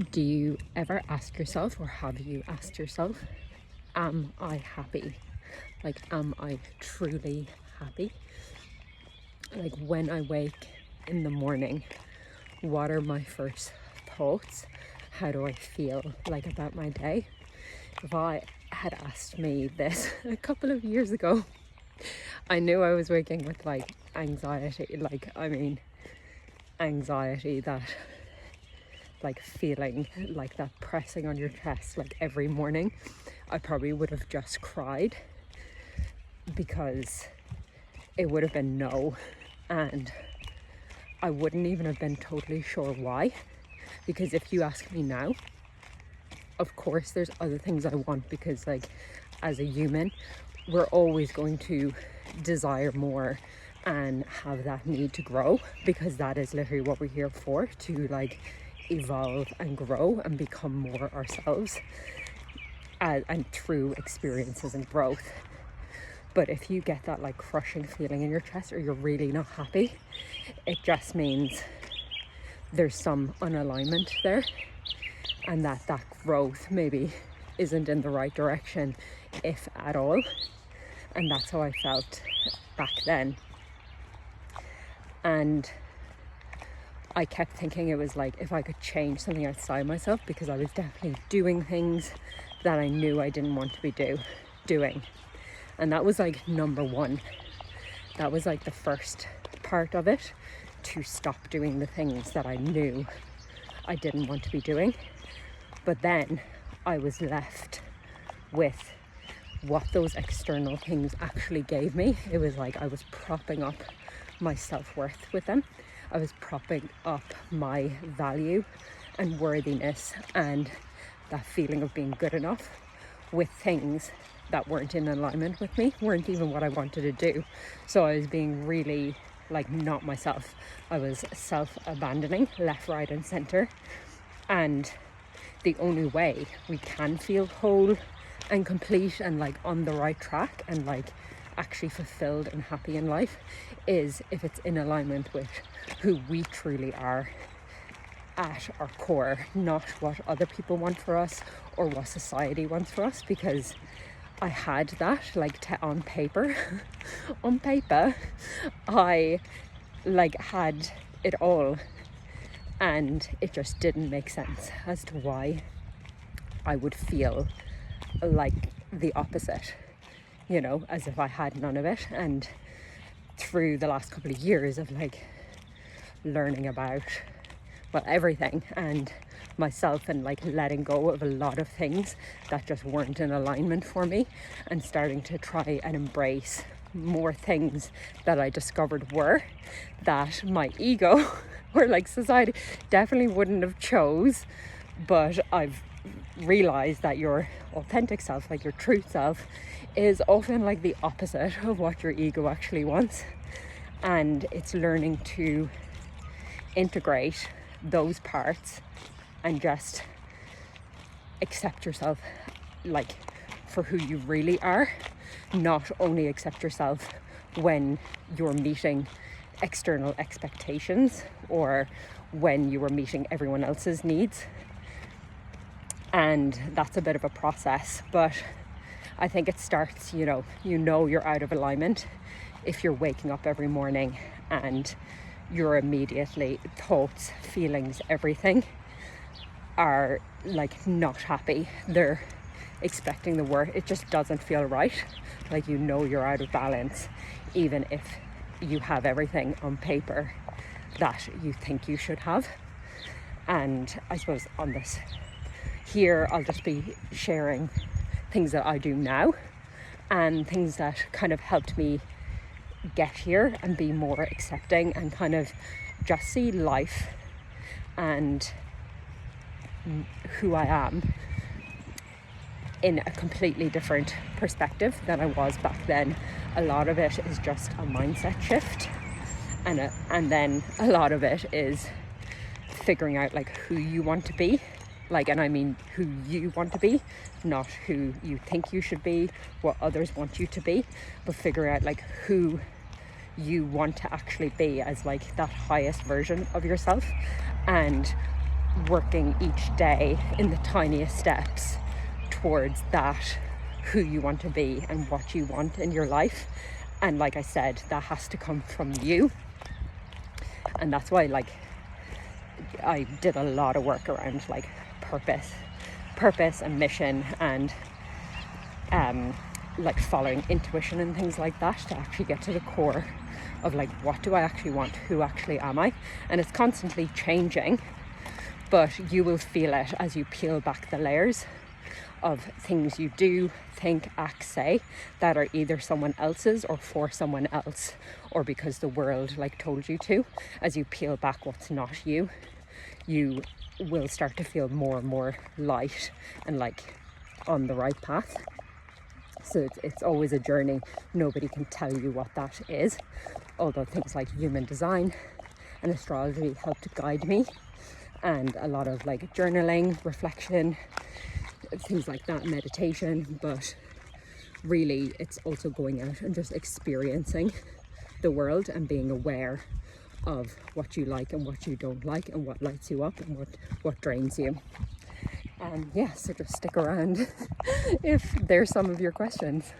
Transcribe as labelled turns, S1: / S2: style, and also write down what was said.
S1: Do you ever ask yourself, or have you asked yourself, am I happy? Like, am I truly happy? Like, when I wake in the morning, what are my first thoughts? How do I feel like about my day? If I had asked me this a couple of years ago, I knew I was waking with like anxiety, anxiety that like feeling like that pressing on your chest like every morning. I probably would have just cried because it would have been no, and I wouldn't even have been totally sure why. Because if you ask me now, of course there's other things I want, because like as a human we're always going to desire more and have that need to grow, because that is literally what we're here for, to like evolve and grow and become more ourselves, and through experiences and growth. But if you get that like crushing feeling in your chest, or you're really not happy, it just means there's some unalignment there, and that growth maybe isn't in the right direction, if at all. And that's how I felt back then. And I kept thinking it was like if I could change something outside myself, because I was definitely doing things that I knew I didn't want to be doing. And that was like number one. That was like the first part of it, to stop doing the things that I knew I didn't want to be doing. But then I was left with what those external things actually gave me. It was like I was propping up my self-worth with them. I was propping up my value and worthiness and that feeling of being good enough with things that weren't in alignment with me, weren't even what I wanted to do. So I was being really like not myself. I was self-abandoning left, right and center. And the only way we can feel whole and complete and like on the right track and like actually fulfilled and happy in life is if it's in alignment with who we truly are at our core, not what other people want for us or what society wants for us. Because I had that like on paper on paper I like had it all, and it just didn't make sense as to why I would feel like the opposite, you know, as if I had none of it. And through the last couple of years of like learning about, well, everything and myself, and like letting go of a lot of things that just weren't in alignment for me, and starting to try and embrace more things that I discovered were that my ego or like society definitely wouldn't have chose. But I've realized that your authentic self, like your truth self, is often like the opposite of what your ego actually wants. And it's learning to integrate those parts and just accept yourself like for who you really are. Not only accept yourself when you're meeting external expectations or when you are meeting everyone else's needs. And that's a bit of a process, but I think it starts, you know you're out of alignment if you're waking up every morning and your immediately thoughts, feelings, everything are like not happy. They're expecting the worst. It just doesn't feel right. Like you're out of balance, even if you have everything on paper that you think you should have. And I suppose on this here, I'll just be sharing things that I do now and things that kind of helped me get here and be more accepting and kind of just see life and who I am in a completely different perspective than I was back then. A lot of it is just a mindset shift, and then a lot of it is figuring out like who you want to be, like, and I mean who you want to be, not who you think you should be, what others want you to be, but figure out like who you want to actually be as like that highest version of yourself. And working each day in the tiniest steps towards that, who you want to be and what you want in your life. And like I said, that has to come from you. And that's why like I did a lot of work around like purpose and mission, and like following intuition and things like that, to actually get to the core of like, what do I actually want? Who actually am I? And it's constantly changing, but you will feel it as you peel back the layers of things you do, think, act, say that are either someone else's or for someone else, or because the world like told you to. As you peel back what's not you, you will start to feel more and more light and like on the right path. So it's always a journey. Nobody can tell you what that is, although things like human design and astrology help to guide me, and a lot of like journaling, reflection, things like that, meditation. But really it's also going out and just experiencing the world and being aware of what you like and what you don't like, and what lights you up and what drains you. Yeah, so just stick around if there's some of your questions.